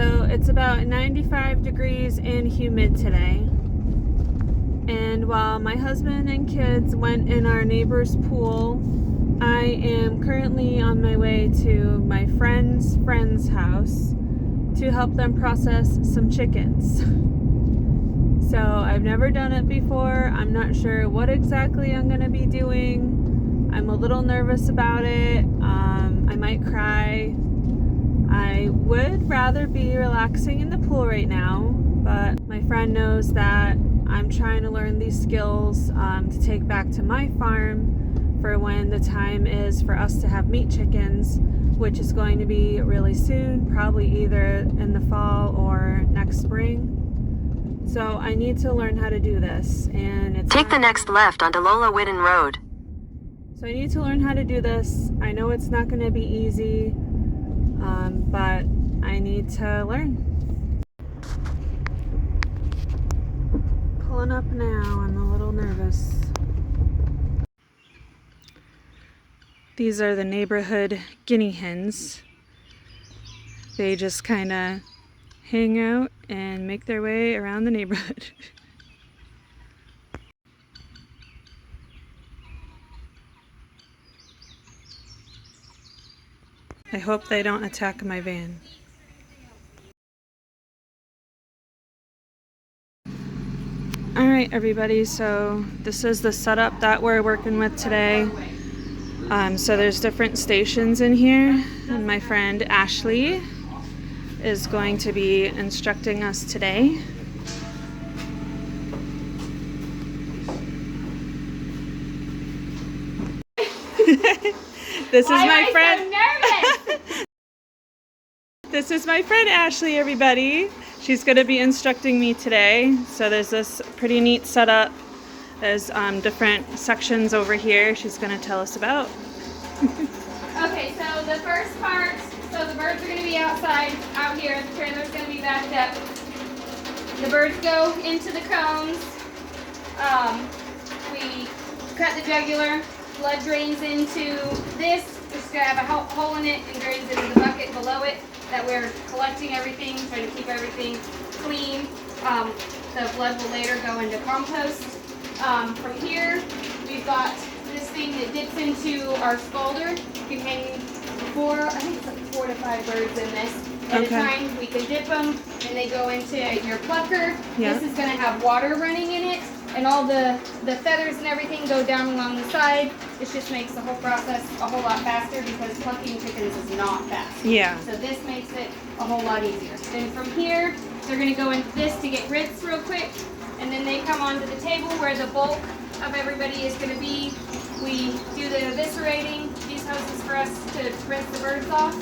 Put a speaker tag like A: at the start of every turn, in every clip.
A: So it's about 95 degrees and humid today. And while my husband and kids went in our neighbor's pool, I am currently on my way to my friend's house to help them process some chickens. So I've never done it before. I'm not sure what exactly I'm going to be doing. I'm a little nervous about it. I might cry. I would rather be relaxing in the pool right now, but my friend knows that I'm trying to learn these skills to take back to my farm for when the time is for us to have meat chickens, which is going to be really soon, probably either in the fall or next spring. So I need to learn how to do this, and it's
B: Take the next left onto Lola Whitten Road.
A: So I need to learn how to do this. I know it's not going to be easy, but I need to learn. Pulling up now, I'm a little nervous. These are the neighborhood guinea hens. They just kind of hang out and make their way around the neighborhood. I hope they don't attack my van. Alright everybody, so this is the setup that we're working with today. So there's different stations in here, and my friend Ashley is going to be instructing us today. This is my friend.
C: So nervous?
A: This is my friend Ashley, everybody. She's going to be instructing me today. So there's this pretty neat setup. There's different sections over here she's going to tell us about.
C: Okay, so the first part, so the birds are going to be outside, out here. The trailer's going to be backed up. The birds go into the cones. We cut the jugular. Blood drains into this. It's going to have a hole in it and drains into the bucket below it that we're collecting everything, trying to keep everything clean. The blood will later go into compost. From here, we've got this thing that dips into our scalder. You can hang I think it's like 4 to 5 birds in this at a time. We can dip them and they go into your plucker.
A: Yeah.
C: This is going to have water running in it, and all the feathers and everything go down along the side. It just makes the whole process a whole lot faster because plucking chickens is not fast.
A: Yeah.
C: So this makes it a whole lot easier. Then from here, they're going to go into this to get rinsed real quick, and then they come onto the table where the bulk of everybody is going to be. We do the eviscerating, these hoses for us to rinse the birds off.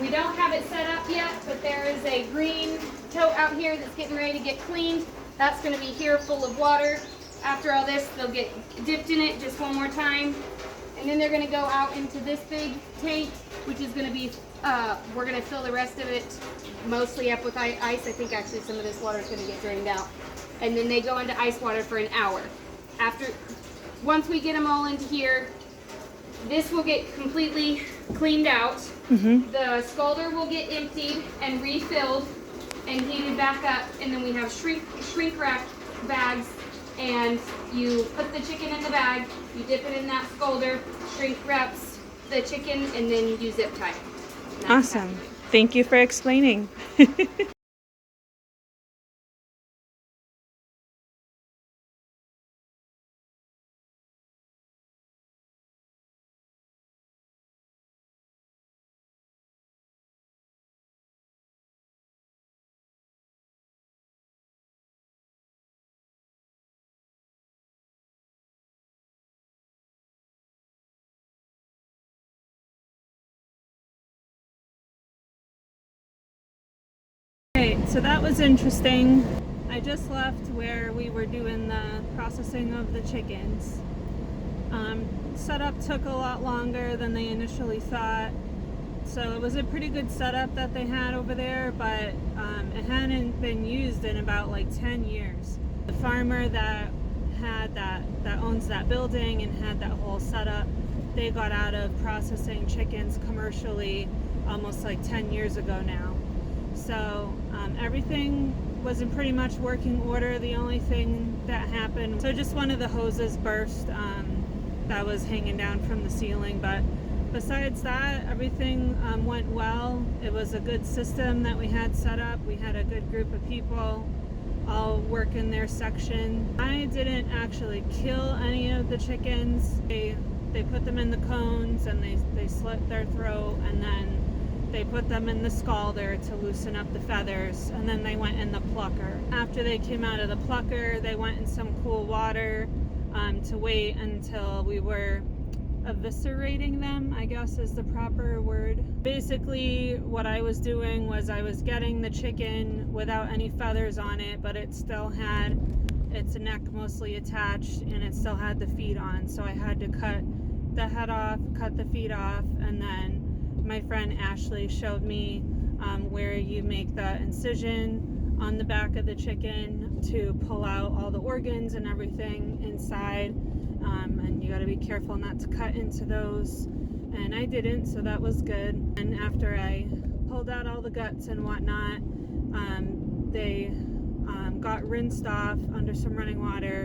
C: We don't have it set up yet, but there is a green tote out here that's getting ready to get cleaned. That's going to be here full of water. After all this, they'll get dipped in it just one more time. And then they're going to go out into this big tank, which is going to be, we're going to fill the rest of it mostly up with ice. I think actually some of this water is going to get drained out. And then they go into ice water for an hour. Once we get them all into here, this will get completely cleaned out.
A: Mm-hmm.
C: The scalder will get emptied and refilled and heated back up, and then we have shrink wrap bags, and you put the chicken in the bag, you dip it in that scalder, shrink wraps the chicken, and then you zip tie it.
A: Awesome. Thank you for explaining. Okay, so that was interesting. I just left where we were doing the processing of the chickens. Setup took a lot longer than they initially thought. So it was a pretty good setup that they had over there, but it hadn't been used in about like 10 years. The farmer that owns that building and had that whole setup, they got out of processing chickens commercially almost like 10 years ago now. So everything was in pretty much working order. The only thing that happened, so just one of the hoses burst that was hanging down from the ceiling, but besides that, everything went well. It was a good system that we had set up. We had a good group of people all work in their section. I didn't actually kill any of the chickens. They put them in the cones and they slit their throat, and then they put them in the scalder to loosen up the feathers, and then they went in the plucker. After they came out of the plucker, they went in some cool water to wait until we were eviscerating them, I guess is the proper word. Basically, what I was doing was I was getting the chicken without any feathers on it, but it still had its neck mostly attached and it still had the feet on. So I had to cut the head off, cut the feet off, and then my friend Ashley showed me where you make the incision on the back of the chicken to pull out all the organs and everything inside. And you got to be careful not to cut into those, and I didn't, so that was good. And after I pulled out all the guts and whatnot, they got rinsed off under some running water,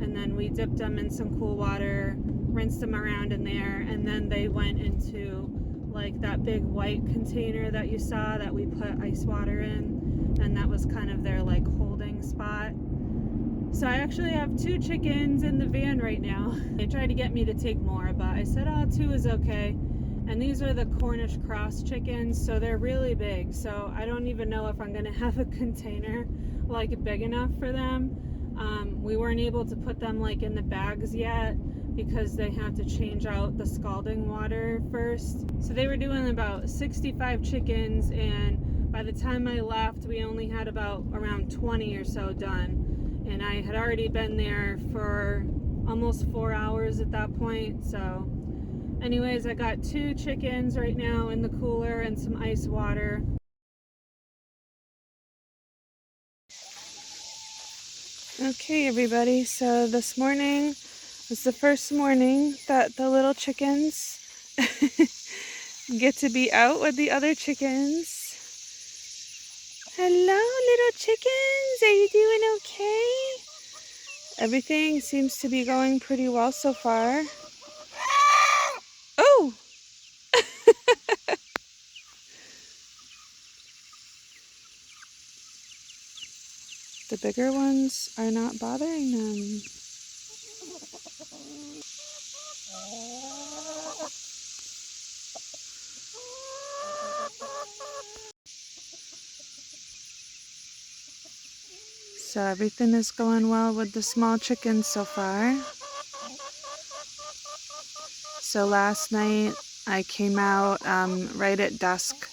A: and then we dipped them in some cool water, rinsed them around in there, and then they went into like that big white container that you saw that we put ice water in, and that was kind of their like holding spot. So I actually have 2 chickens in the van right now. They tried to get me to take more, but I said, oh, 2 is okay. And these are the Cornish cross chickens, so they're really big. So I don't even know if I'm gonna have a container like big enough for them. We weren't able to put them like in the bags yet because they have to change out the scalding water first. So they were doing about 65 chickens, and by the time I left, we only had about around 20 or so done. And I had already been there for almost 4 hours at that point. So anyways, I got 2 chickens right now in the cooler and some ice water. Okay, everybody, so this morning was the first morning that the little chickens get to be out with the other chickens. Hello, little chickens. Are you doing okay? Everything seems to be going pretty well so far. Oh! The bigger ones are not bothering them. So everything is going well with the small chickens so far. So last night I came out right at dusk,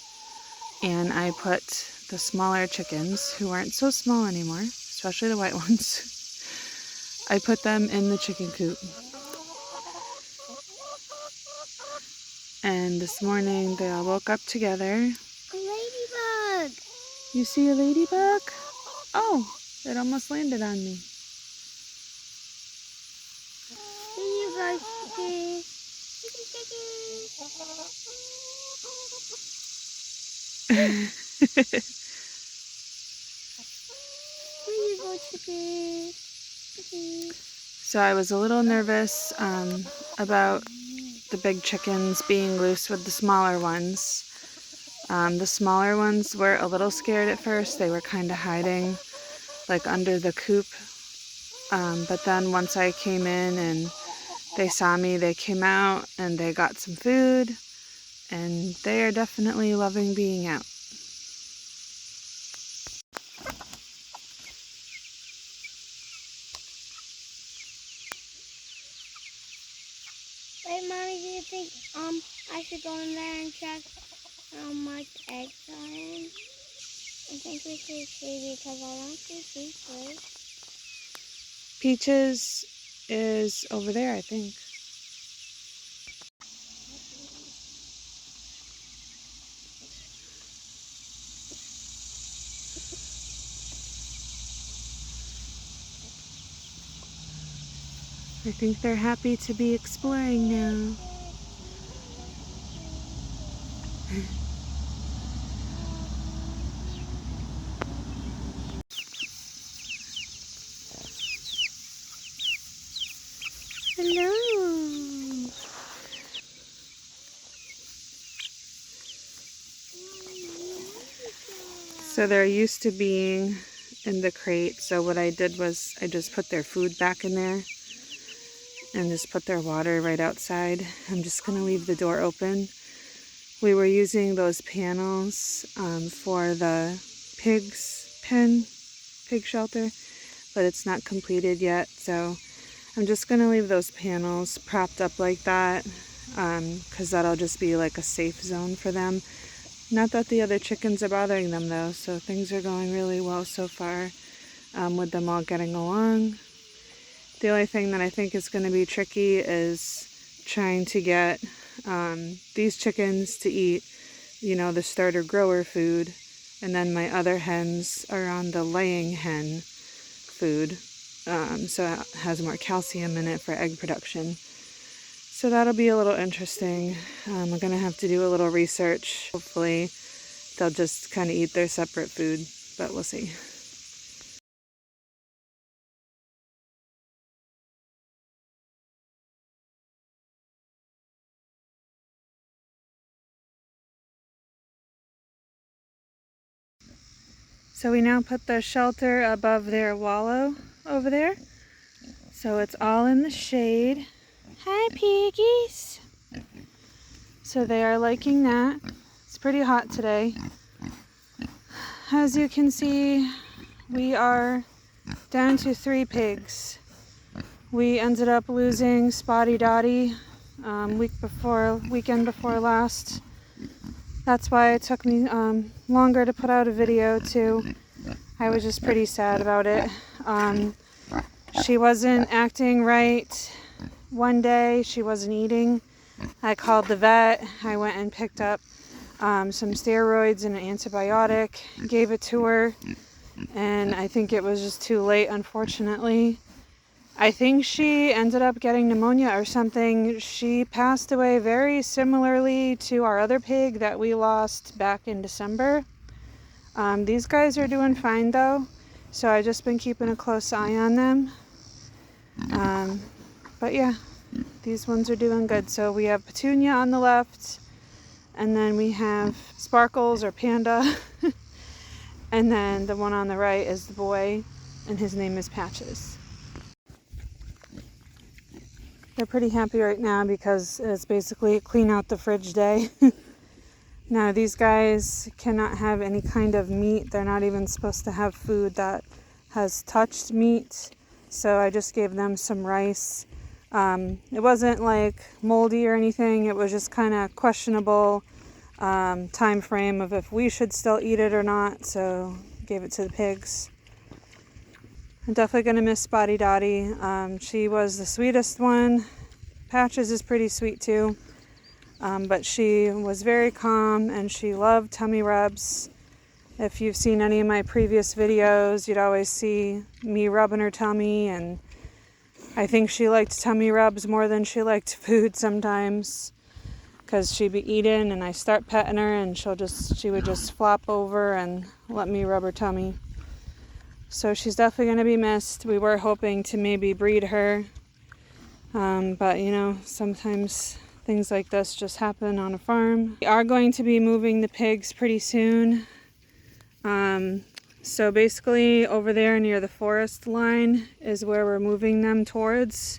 A: and I put the smaller chickens, who aren't so small anymore, especially the white ones, I put them in the chicken coop. And this morning they all woke up together.
D: A ladybug!
A: You see a ladybug? Oh, it almost landed on me.
D: Ladybug chicken! Ladybug chicken!
A: So I was a little nervous about the big chickens being loose with the smaller ones. The smaller ones were a little scared at first. They were kind of hiding like under the coop. But then once I came in and they saw me, they came out and they got some food, and they are definitely loving being out.
D: Wait, Mommy, do you think I should go in there and check how much eggs are in? I think we should see because I don't see Peaches.
A: Peaches is over there, I think. I think they're happy to be exploring now. So they're used to being in the crate. So what I did was I just put their food back in there and just put their water right outside. I'm just going to leave the door open. We were using those panels for the pigs pen, pig shelter, but it's not completed yet. So I'm just going to leave those panels propped up like that because that'll just be like a safe zone for them. Not that the other chickens are bothering them though, so things are going really well so far with them all getting along. The only thing that I think is going to be tricky is trying to get these chickens to eat, you know, the starter grower food, and then my other hens are on the laying hen food, so it has more calcium in it for egg production. So that'll be a little interesting. I'm going to have to do a little research. Hopefully they'll just kind of eat their separate food, but we'll see. So we now put the shelter above their wallow over there. So it's all in the shade. Hi, piggies. So they are liking that. It's pretty hot today. As you can see, we are down to 3 pigs. We ended up losing Spotty Dotty weekend before last. That's why it took me longer to put out a video too. I was just pretty sad about it. She wasn't acting right one day. She wasn't eating. I called the vet. I went and picked up some steroids and an antibiotic, gave it to her, and I think it was just too late, unfortunately. I think she ended up getting pneumonia or something. She passed away very similarly to our other pig that we lost back in December. These guys are doing fine though, so I've just been keeping a close eye on them. But yeah, these ones are doing good. So we have Petunia on the left, and then we have Sparkles or Panda, and then the one on the right is the boy, and his name is Patches. They're pretty happy right now because it's basically clean out the fridge day. Now these guys cannot have any kind of meat. They're not even supposed to have food that has touched meat. So I just gave them some rice. It wasn't like moldy or anything. It was just kind of questionable time frame of if we should still eat it or not. So gave it to the pigs. I'm definitely going to miss Spotty Dotty. She was the sweetest one. Patches is pretty sweet too. But she was very calm and she loved tummy rubs. If you've seen any of my previous videos, you'd always see me rubbing her tummy, and I think she liked tummy rubs more than she liked food sometimes, because she'd be eating and I start petting her and she would just flop over and let me rub her tummy. So she's definitely going to be missed. We were hoping to maybe breed her, but you know, sometimes things like this just happen on a farm. We are going to be moving the pigs pretty soon. So basically over there near the forest line is where we're moving them towards.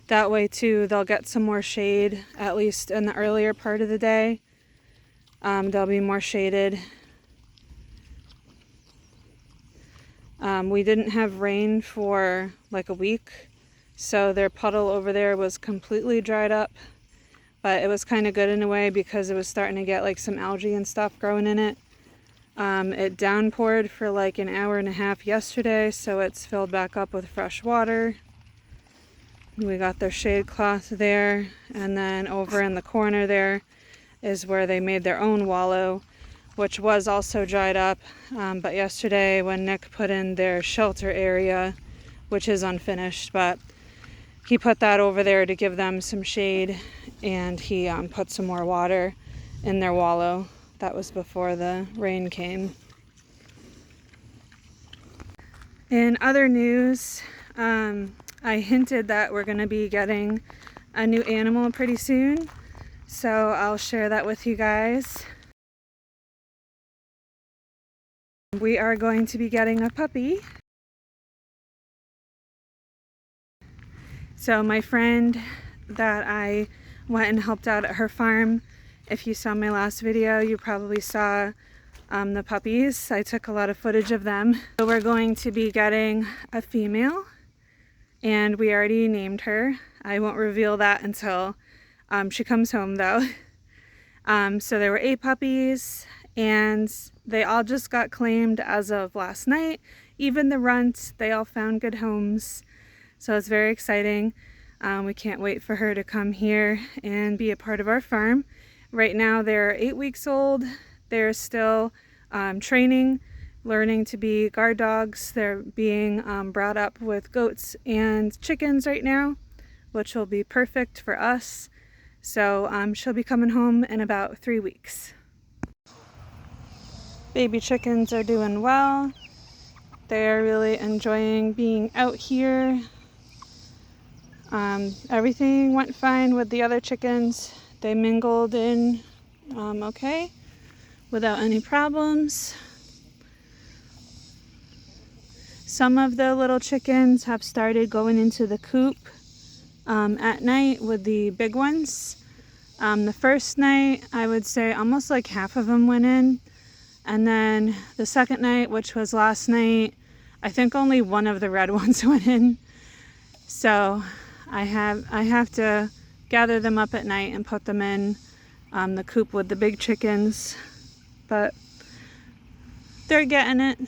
A: That way too, they'll get some more shade, at least in the earlier part of the day. They'll be more shaded. We didn't have rain for like a week, so their puddle over there was completely dried up. But it was kind of good in a way because it was starting to get like some algae and stuff growing in it. It downpoured for like an hour and a half yesterday, so it's filled back up with fresh water. We got their shade cloth there, and then over in the corner there is where they made their own wallow, which was also dried up. But yesterday when Nick put in their shelter area, which is unfinished, but he put that over there to give them some shade, and he put some more water in their wallow. That was before the rain came. In other news, I hinted that we're going to be getting a new animal pretty soon, so I'll share that with you guys. We are going to be getting a puppy. So my friend that I went and helped out at her farm, if you saw my last video, you probably saw the puppies. I took a lot of footage of them. So we're going to be getting a female, and we already named her. I won't reveal that until she comes home though. So there were 8 puppies, and they all just got claimed as of last night. Even the runts, they all found good homes. So it's very exciting. We can't wait for her to come here and be a part of our farm. Right now they're 8 weeks old. They're still training, learning to be guard dogs. They're being brought up with goats and chickens right now, which will be perfect for us. So she'll be coming home in about 3 weeks. Baby chickens are doing well. They're really enjoying being out here. Everything went fine with the other chickens. They mingled in okay, without any problems. Some of the little chickens have started going into the coop at night with the big ones. The first night, I would say almost like half of them went in. And then the second night, which was last night, I think only one of the red ones went in. So I have to gather them up at night and put them in the coop with the big chickens. But they're getting it.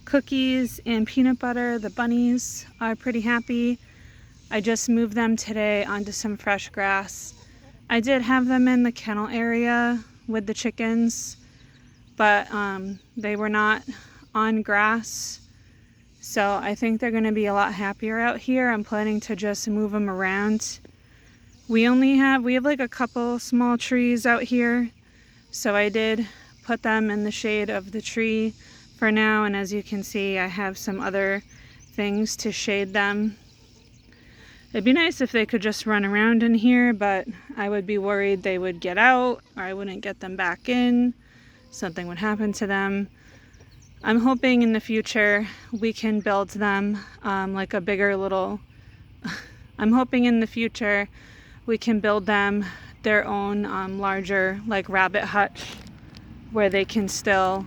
A: Cookies and peanut butter, the bunnies are pretty happy. I just moved them today onto some fresh grass. I did have them in the kennel area with the chickens, but they were not on grass. So I think they're gonna be a lot happier out here. I'm planning to just move them around. We have like a couple small trees out here. So I did put them in the shade of the tree for now. And as you can see, I have some other things to shade them. It'd be nice if they could just run around in here, but I would be worried they would get out or I wouldn't get them back in. Something would happen to them. I'm hoping in the future we can build them like a bigger little... I'm hoping in the future we can build them their own larger like rabbit hutch where they can still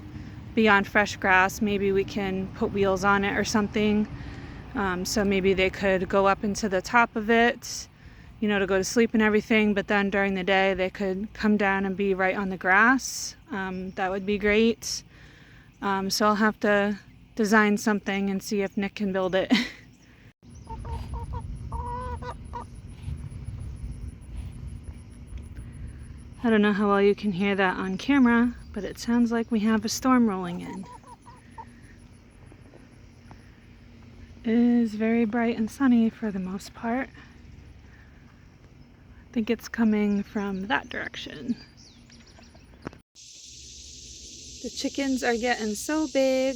A: be on fresh grass. Maybe we can put wheels on it or something. So maybe they could go up into the top of it, you know, to go to sleep and everything, but then during the day they could come down and be right on the grass. That would be great. So I'll have to design something and see if Nick can build it. I don't know how well you can hear that on camera, but it sounds like we have a storm rolling in. It is very bright and sunny for the most part. I think it's coming from that direction. The chickens are getting so big.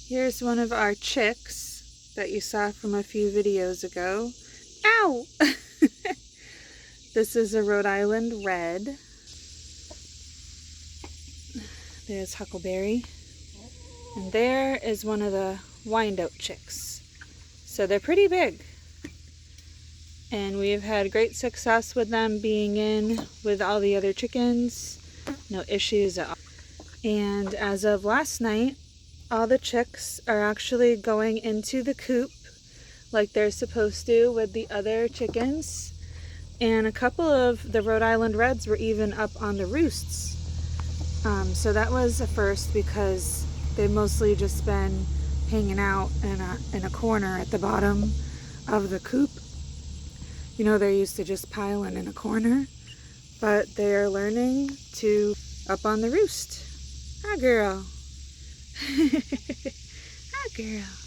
A: Here's one of our chicks that you saw from a few videos ago. Ow! This is a Rhode Island Red. There's Huckleberry. And there is one of the Wyandotte chicks. So they're pretty big. And we've had great success with them being in with all the other chickens. No issues at all. And as of last night, all the chicks are actually going into the coop like they're supposed to with the other chickens. And a couple of the Rhode Island Reds were even up on the roosts. So that was a first because they've mostly just been hanging out in a corner at the bottom of the coop. You know, they're used to just piling in a corner, but they are learning to up on the roost. Hi, girl. Hi, girl.